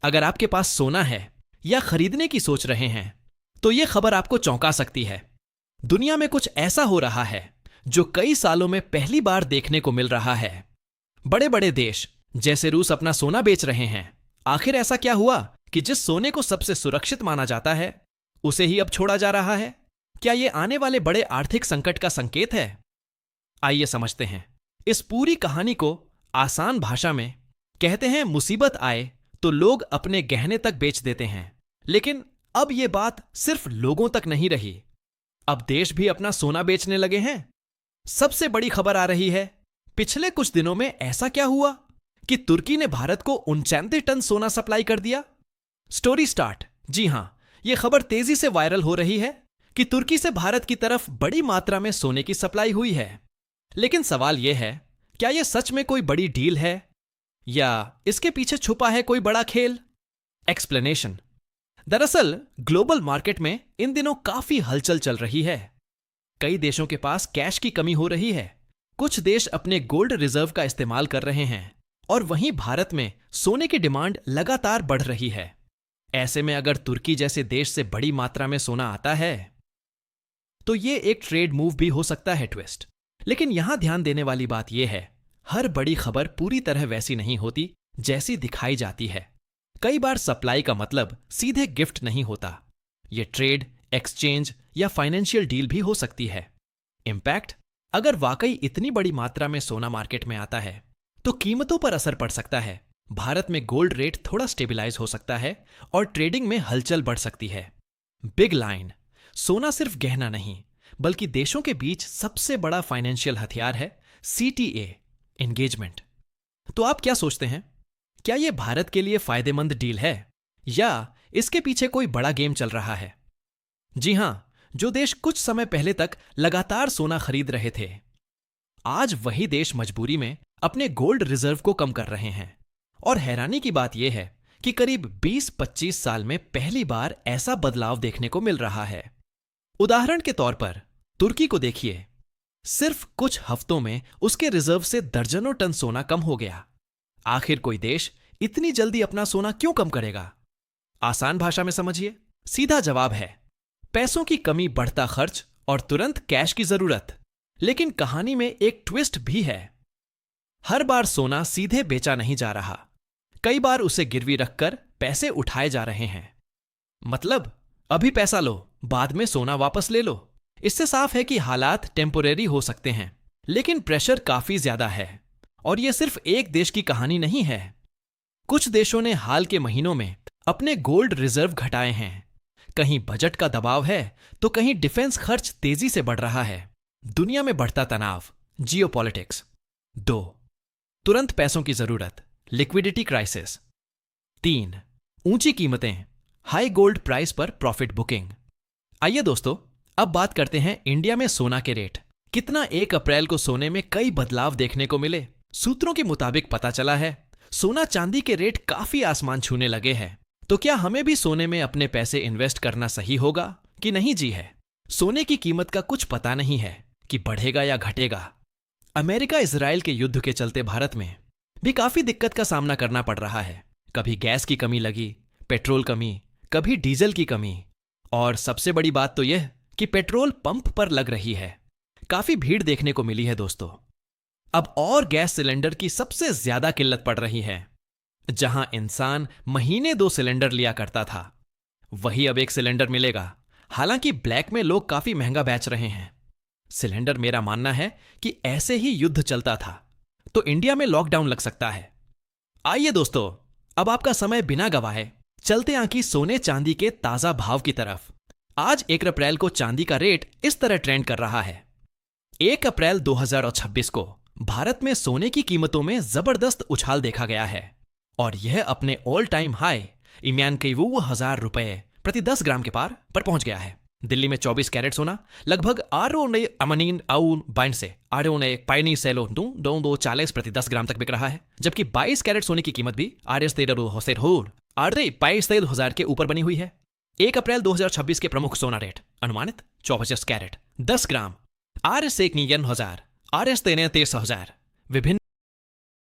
अगर आपके पास सोना है या खरीदने की सोच रहे हैं तो यह खबर आपको चौंका सकती है। दुनिया में कुछ ऐसा हो रहा है जो कई सालों में पहली बार देखने को मिल रहा है। बड़े बड़े देश जैसे रूस अपना सोना बेच रहे हैं। आखिर ऐसा क्या हुआ कि जिस सोने को सबसे सुरक्षित माना जाता है उसे ही अब छोड़ा जा रहा है? क्या यह आने वाले बड़े आर्थिक संकट का संकेत है? आइए समझते हैं इस पूरी कहानी को आसान भाषा में। कहते हैं मुसीबत आए तो लोग अपने गहने तक बेच देते हैं, लेकिन अब यह बात सिर्फ लोगों तक नहीं रही। अब देश भी अपना सोना बेचने लगे हैं। सबसे बड़ी खबर आ रही है, पिछले कुछ दिनों में ऐसा क्या हुआ कि तुर्की ने भारत को 39 टन सोना सप्लाई कर दिया। Story start. जी हां, यह खबर तेजी से वायरल हो रही है कि तुर्की से भारत की तरफ बड़ी मात्रा में सोने की सप्लाई हुई है। लेकिन सवाल यह है, क्या यह सच में कोई बड़ी डील है या इसके पीछे छुपा है कोई बड़ा खेल? एक्सप्लेनेशन। दरअसल ग्लोबल मार्केट में इन दिनों काफी हलचल चल रही है। कई देशों के पास कैश की कमी हो रही है। कुछ देश अपने गोल्ड रिजर्व का इस्तेमाल कर रहे हैं और वहीं भारत में सोने की डिमांड लगातार बढ़ रही है। ऐसे में अगर तुर्की जैसे देश से बड़ी मात्रा में सोना आता है तो यह एक ट्रेड मूव भी हो सकता है। ट्विस्ट। लेकिन यहां ध्यान देने वाली बात यह है, हर बड़ी खबर पूरी तरह वैसी नहीं होती जैसी दिखाई जाती है। कई बार सप्लाई का मतलब सीधे गिफ्ट नहीं होता। यह ट्रेड, एक्सचेंज या फाइनेंशियल डील भी हो सकती है। इंपैक्ट। अगर वाकई इतनी बड़ी मात्रा में सोना मार्केट में आता है तो कीमतों पर असर पड़ सकता है। भारत में गोल्ड रेट थोड़ा स्टेबलाइज हो सकता है और ट्रेडिंग में हलचल बढ़ सकती है। Big line. सोना सिर्फ गहना नहीं बल्कि देशों के बीच सबसे बड़ा फाइनेंशियल हथियार है। CTA engagement. तो आप क्या सोचते हैं, क्या यह भारत के लिए फायदेमंद डील है या इसके पीछे कोई बड़ा गेम चल रहा है? जी हां, जो देश कुछ समय पहले तक लगातार सोना खरीद रहे थे, आज वही देश मजबूरी में अपने गोल्ड रिजर्व को कम कर रहे हैं। और हैरानी की बात यह है कि करीब 20-25 साल में पहली बार ऐसा बदलाव देखने को मिल रहा है। उदाहरण के तौर पर तुर्की को देखिए, सिर्फ कुछ हफ्तों में उसके रिजर्व से दर्जनों टन सोना कम हो गया। आखिर कोई देश इतनी जल्दी अपना सोना क्यों कम करेगा? आसान भाषा में समझिए, सीधा जवाब है पैसों की कमी, बढ़ता खर्च और तुरंत कैश की जरूरत। लेकिन कहानी में एक ट्विस्ट भी है। हर बार सोना सीधे बेचा नहीं जा रहा, कई बार उसे गिरवी रखकर पैसे उठाए जा रहे हैं। मतलब अभी पैसा लो, बाद में सोना वापस ले लो। इससे साफ है कि हालात टेम्पोरेरी हो सकते हैं, लेकिन प्रेशर काफी ज्यादा है। और यह सिर्फ एक देश की कहानी नहीं है। कुछ देशों ने हाल के महीनों में अपने गोल्ड रिजर्व घटाए हैं। कहीं बजट का दबाव है तो कहीं डिफेंस खर्च तेजी से बढ़ रहा है। दुनिया में बढ़ता तनाव, जियोपॉलिटिक्स। 2. तुरंत पैसों की जरूरत, लिक्विडिटी क्राइसिस। 3. ऊंची कीमतें, हाई गोल्ड प्राइस पर प्रॉफिट बुकिंग। आइए दोस्तों, अब बात करते हैं इंडिया में सोना के रेट। कितना 1 अप्रैल को सोने में कई बदलाव देखने को मिले। सूत्रों के मुताबिक पता चला है सोना चांदी के रेट काफी आसमान छूने लगे हैं। तो क्या हमें भी सोने में अपने पैसे इन्वेस्ट करना सही होगा कि नहीं? जी है, सोने की कीमत का कुछ पता नहीं है कि बढ़ेगा या घटेगा। अमेरिका इजराइल के युद्ध के चलते भारत में भी काफी दिक्कत का सामना करना पड़ रहा है। कभी गैस की कमी लगी, पेट्रोल कमी, कभी डीजल की कमी। और सबसे बड़ी बात तो यह कि पेट्रोल पंप पर लग रही है। काफी भीड़ देखने को मिली है दोस्तों। अब और गैस सिलेंडर की सबसे ज्यादा किल्लत पड़ रही है। जहां इंसान महीने 2 सिलेंडर लिया करता था, वही अब 1 सिलेंडर मिलेगा। हालांकि ब्लैक में लोग काफी महंगा बेच रहे हैं सिलेंडर। मेरा मानना है कि ऐसे ही युद्ध चलता था तो इंडिया में लॉकडाउन लग सकता है। आइए दोस्तों, अब आपका समय बिना गवाए चलते आंकी सोने चांदी के ताजा भाव की तरफ। आज 1 अप्रैल को चांदी का रेट इस तरह ट्रेंड कर रहा है। 1 अप्रैल 2026 को भारत में सोने की कीमतों में जबरदस्त उछाल देखा गया है और यह अपने ऑल टाइम हाई 91,000 रुपए प्रति 10 ग्राम के पार पर पहुंच गया है। दिल्ली में 24 कैरेट सोना लगभग 40 प्रति 10 ग्राम तक बिक रहा है, जबकि 22 कैरेट सोने की कीमत भी 22,000 के ऊपर बनी हुई है। 1 अप्रैल 2026 के प्रमुख सोना रेट अनुमानित 24 कैरेट 10 ग्राम RS 1,000, RS 33,000। विभिन्न